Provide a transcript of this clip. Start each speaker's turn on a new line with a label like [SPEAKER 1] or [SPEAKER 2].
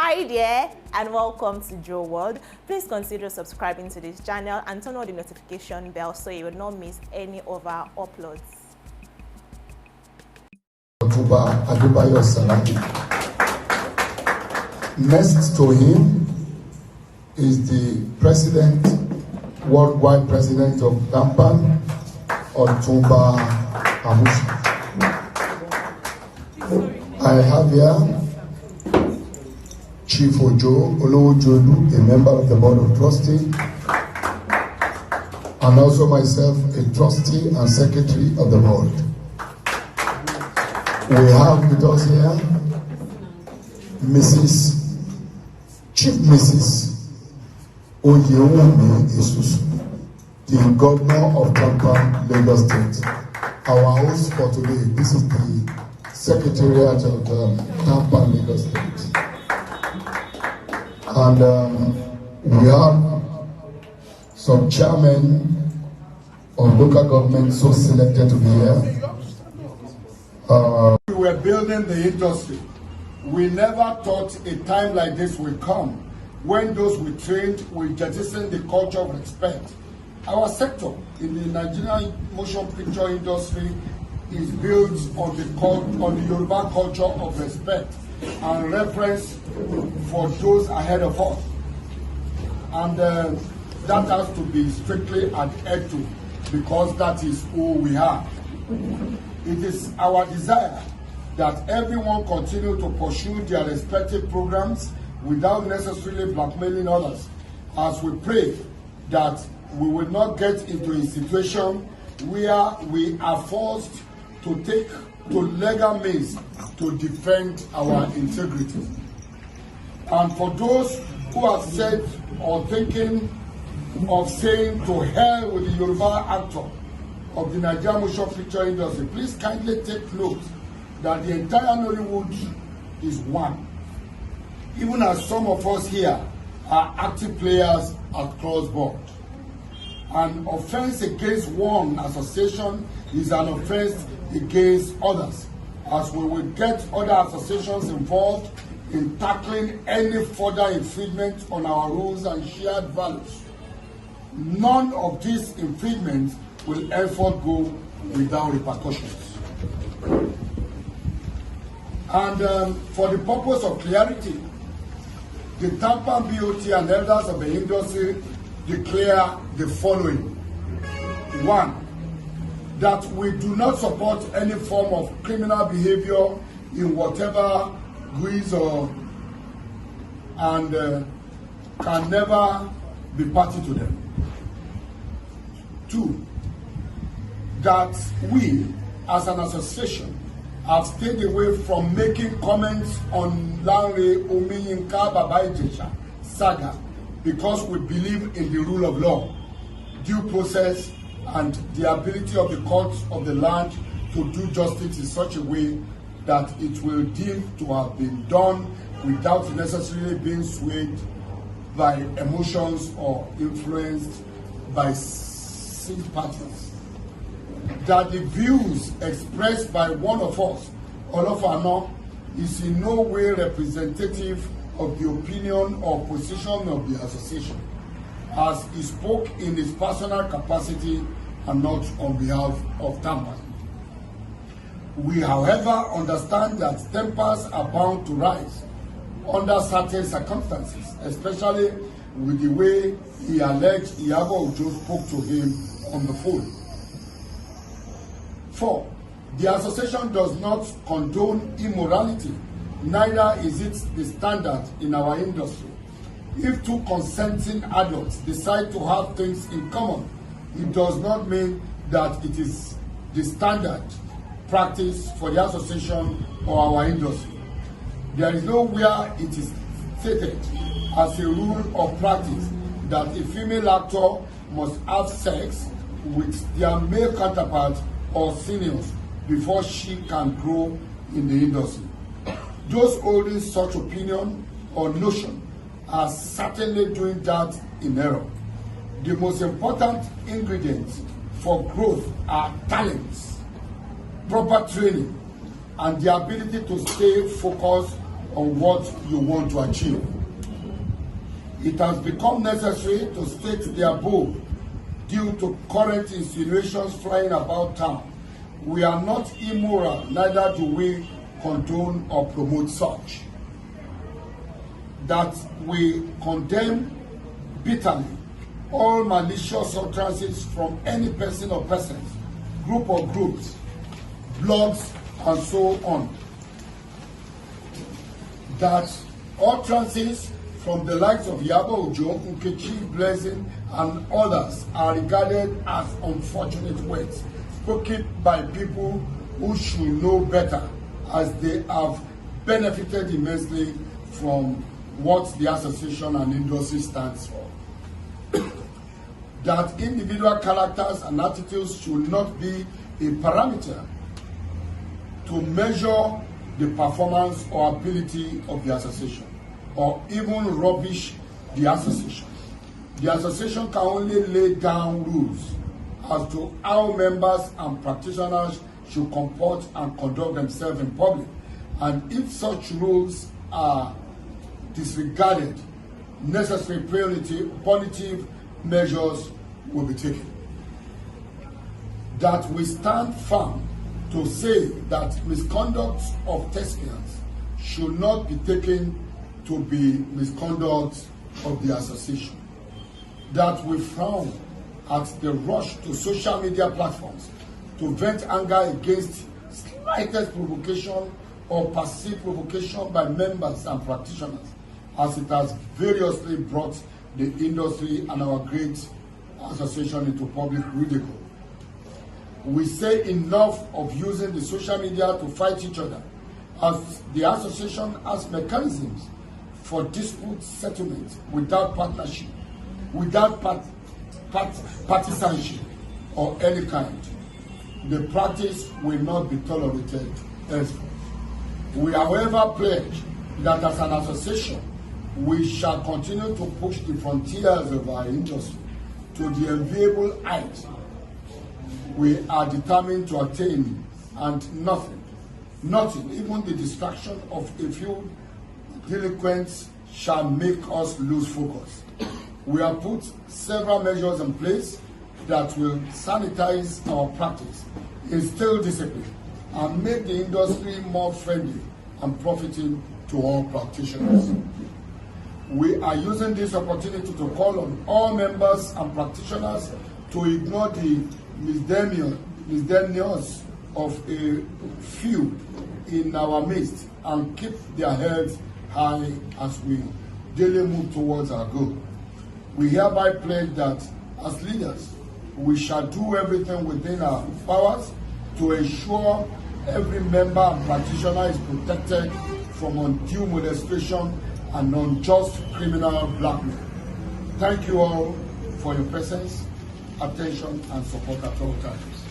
[SPEAKER 1] Hi there and welcome to Joe World. Please consider subscribing to this channel and turn on the notification bell so you will not miss any of our uploads.
[SPEAKER 2] Next to him is the president, worldwide president of TAMPAN, BABA IJESHA. I have here Chief Ojo, a member of the Board of Trustees, and also myself, a trustee and secretary of the board. We have with us here Chief Mrs. Ojo, the governor of TAMPAN, Lagos State. Our host for today, this is the Secretariat of TAMPAN, Lagos State. And we have some chairmen of local government so selected to be here.
[SPEAKER 3] We were building the industry. We never thought a time like this would come when those we trained will jettison the culture of respect. Our sector in the Nigerian motion picture industry is built on the Yoruba culture of respect and reverence for those ahead of us. And that has to be strictly adhered to because that is who we are. It is our desire that everyone continue to pursue their respective programs without necessarily blackmailing others, as we pray that we will not get into a situation where we are forced to take to legal means to defend our integrity. And for those who have said or thinking of saying to hell with the Yoruba actor of the Nigerian motion picture industry, please kindly take note that the entire Nollywood is one. Even as some of us here are active players across board. An offense against one association is an offense against others, as we will get other associations involved in tackling any further infringement on our rules and shared values. None of these infringements will ever go without repercussions. And for the purpose of clarity, the TAMPAN BOT and elders of the industry declare the following. 1. That we do not support any form of criminal behavior in whatever guise and can never be party to them. 2. That we, as an association, have stayed away from making comments on Lanre Omiyinka Baba IJESHA saga because we believe in the rule of law, due process, and the ability of the courts of the land to do justice in such a way that it will deem to have been done without necessarily being swayed by emotions or influenced by sympathies. That the views expressed by one of us, Olofano, is in no way representative of the opinion or position of the association, as he spoke in his personal capacity and not on behalf of TAMPAN. We, however, understand that tempers are bound to rise under certain circumstances, especially with the way he alleged IYABO OJO spoke to him on the phone. 4. The association does not condone immorality, neither is it the standard in our industry. If two consenting adults decide to have things in common, it does not mean that it is the standard practice for the association or our industry. There is nowhere it is stated as a rule of practice that a female actor must have sex with their male counterpart or seniors before she can grow in the industry. Those holding such opinion or notion are certainly doing that in error. The most important ingredients for growth are talents, proper training, and the ability to stay focused on what you want to achieve. It has become necessary to state the above due to current insinuations flying about town. We are not immoral, neither do we condone or promote such. That we condemn bitterly all malicious utterances from any person or persons, group or groups, blogs, and so on. That utterances from the likes of IYABO OJO, Nkechi, Blessing, and others are regarded as unfortunate words spoken by people who should know better, as they have benefited immensely from what the association and industry stands for. That individual characters and attitudes should not be a parameter to measure the performance or ability of the association, or even rubbish the association. The association can only lay down rules as to how members and practitioners should comport and conduct themselves in public, and if such rules are disregarded, necessary punitive measures will be taken. That we stand firm to say that misconduct of Thespians should not be taken to be misconduct of the association. That we frown at the rush to social media platforms to vent anger against slightest provocation or perceived provocation by members and practitioners, as it has variously brought the industry and our great association into public ridicule. We say enough of using the social media to fight each other, as the association has mechanisms for dispute settlement without partnership, without partisanship or any kind. The practice will not be tolerated elsewhere. We, however, pledge that as an association, we shall continue to push the frontiers of our industry to the enviable height we are determined to attain, and nothing, even the distraction of a few delinquents shall make us lose focus. We have put several measures in place that will sanitize our practice, instill discipline, and make the industry more friendly and profiting to all practitioners. We are using this opportunity to call on all members and practitioners to ignore the misdemeanors of a few in our midst and keep their heads high as we daily move towards our goal. We hereby pledge that as leaders, we shall do everything within our powers to ensure every member and practitioner is protected from undue molestation and unjust criminal blackmail. Thank you all for your presence, attention, and support at all times.